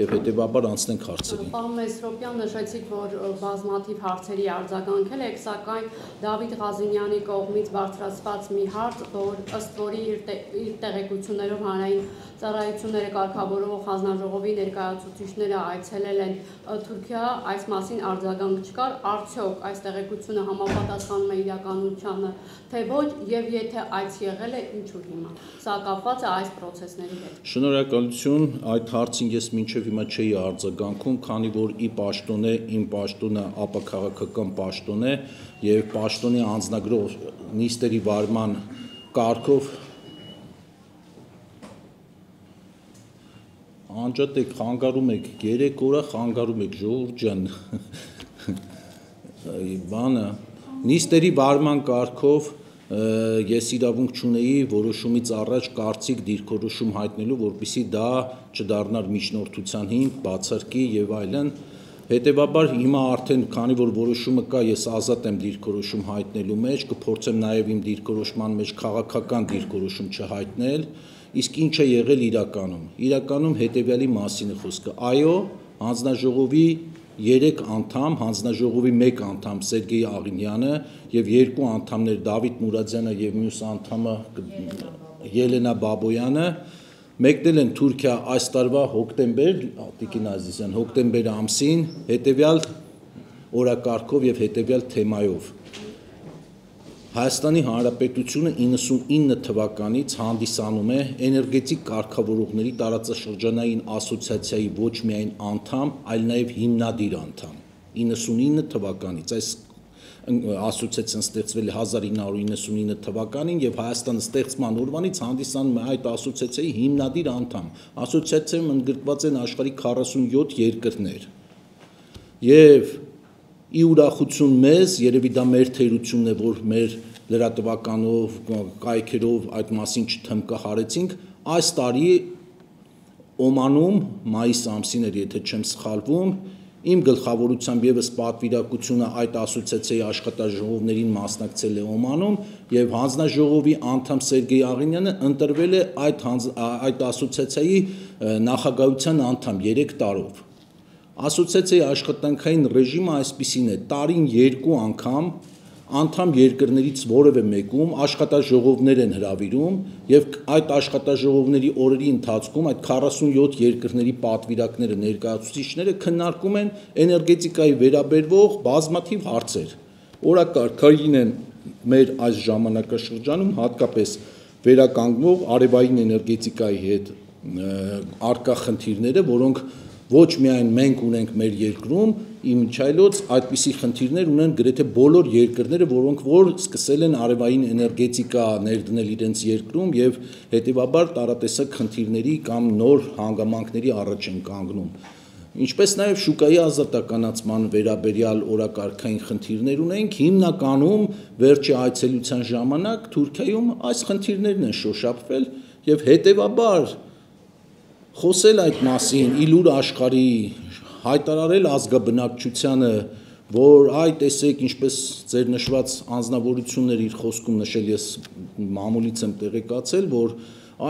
եւ հետեւաբար անցնենք հարցերին։ Պարոն Մեսրոպյան, նշեցիք, որ բազմաթիվ հարցերի արձագանքել եք, սակայն Դավիթ Ղազինյանի կողմից բարձրացված մի հարց, որ ըստ որի իր տեղեկություններով հանրային ծառայությունները կարգավորող հանձնաժողովի ներկայացուցիչները այցելել են Թուրքիա, այս մասին արձագանք չկար, արդյոք այս տեղեկությունը համապատասխանում է իրականությանը, թե ոչ, եւ եթե այց եղել է, ինչու հիմա։ Սա կապված է այս process-ների հետ։ Շնորհակալություն, այդ հարցին ես մինչև հիմա չէի արձագանքում, քանի որ ի պաշտոն է, իմ պաշտոնը ապաքաղաքական պաշտոն է եւ պաշտոնի անձնագրով նիստերի վարման կարգով անջատեք, խանգարում եք, 3 օր խանգարում եք, ժողովուրդ ջան, բանը, նիստերի վարման կարգով ես իրավունք չունեի որոշումից առաջ կարծիք դիրքորոշում հայտնելու, որպեսզի դա չդառնար միջնորդության հիմք, բացարկի եւ այլն, հետեւաբար հիմա արդեն քանի որ որոշումը կա, ես ազատ եմ դիրքորոշում հայտնելու մեջ, կփորձեմ նաեւ իմ դիրքորոշման մեջ քաղաքական դիրքորոշում չհայտնել, իսկ ինչ է եղել իրականում։ Իրականում հետեւյալի մասին է խոսքը։ Այո, հանձնաժողովի 3 անդամ, հանձնաժողովի 1 անդամ Սերգեյ Աղինյանը եւ 2 անդամներ Դավիթ Մուրադյանը եւ մյուս անդամը Ելենա Բաբոյանը մեկնել են Թուրքիա այս տարվա հոկտեմբեր ամսին հետեւյալ օրակարգով եւ հետեւյալ թեմայով։ Հայաստանի Հանրապետությունը 99 թվականից հանդիսանում է էներգետիկ կարգավորողների տարածաշրջանային ասոցիացիայի ոչ միայն անդամ, այլ նաև հիմնադիր անդամ։ 99 թվականից այս ասոցիացիան ստեղծվել է 1999 թվականին եւ Հայաստանը ստեղծման օրվանից հանդիսանում է այդ ասոցիացիայի հիմնադիր անդամ։ Ասոցիացիայում ընդգրկված են աշխարհի 47 երկրներ։ Եվ ի ուրախություն մեզ, երևի դա մեր թերությունն է, որ մեր լրատվականով, կայքերով այդ մասին չթմկահարեցինք, այս տարի Օմանում մայիս ամսին էր, եթե չեմ սխալվում, իմ գլխավորությամբ եւս պատվիրակությունը այդ ասոցիացիայի աշխատաժողովներին մասնակցել է Օմանում եւ հանձնաժողովի անդամ Սերգեյ Աղինյանը ընտրվել է այդ ասոցիացիայի նախագահության անդամ 3 տարով։ Ասոցիացիայի աշխատանքային ռեժիմը այսպիսին է. տարին 2 անգամ անդամ երկրներից որևէ մեկում աշխատաժողովներ են հրավիրում եւ այդ աշխատաժողովների օրերի ընթացքում այդ 47 երկրների պատվիրակները, ներկայացուցիչները քննարկում են էներգետիկայի վերաբերող բազմաթիվ հարցեր։ Օրակարգային են մեր այս ժամանակաշրջանում հատկապես վերականգնող արևային էներգետիկայի հետ արկա խնդիրները, որոնք ոչ միայն մենք ունենք մեր երկրում, իմիջիայլոց այդպիսի խնդիրներ ունեն գրեթե բոլոր երկրները, որոնք որ սկսել են արևային էներգետիկա ներդնել իրենց երկրում եւ հետեւաբար տարատեսակ խնդիրների կամ նոր հանգամանքների առաջ են կանգնում։ Ինչպես նաեւ շուկայի ազատականացման վերաբերյալ օրակարգային խնդիրներ ունենք, հիմնականում վերջի այցելության ժամանակ Թուրքիայում այս խնդիրներն են շոշափվել եւ հետեւաբար խոսել այդ մասին, իլուր աշխարհի հայտարարել ազգաբնակչությանը, որ այ տեսեք, ինչպես ձեր նշված անձնավորություններ իր խոսքում նշել, ես մամուլից եմ տեղեկացել, որ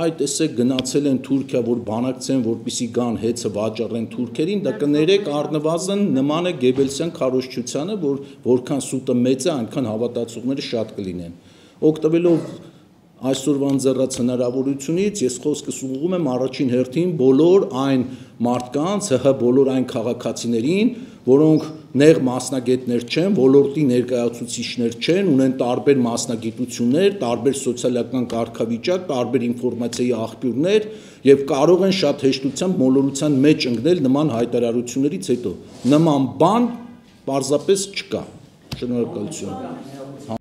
այ տեսեք գնացել են Թուրքիա, որ բանակցեն, որպեսզի գան հեծը վաճառեն թուրքերին, դա կներեք առնվազն նման է Գեբելսյան քարոզչությանը, որ որքան սուտը մեծ է, այնքան հավատացողները շատ կլինեն։ Օգտվելով այսօրվա ընձեռած հնարավորությունից ես խոսքս ուղղում եմ առաջին հերթին բոլոր այն մարդկանց, բոլոր այն քաղաքացիներին, որոնք նեղ մասնագետներ չեն, ոլորտի ներկայացուցիչներ չեն, ունեն տարբեր մասնագիտություններ, տարբեր սոցիալական կարգավիճակ, տարբեր ինֆորմացիայի աղբյուրներ եւ կարող են շատ հեշտությամբ մոլորության մեջ ընկնել նման հայտարարություններից հետո։ Նման բան պարզապես չկա։ Շնորհակալություն։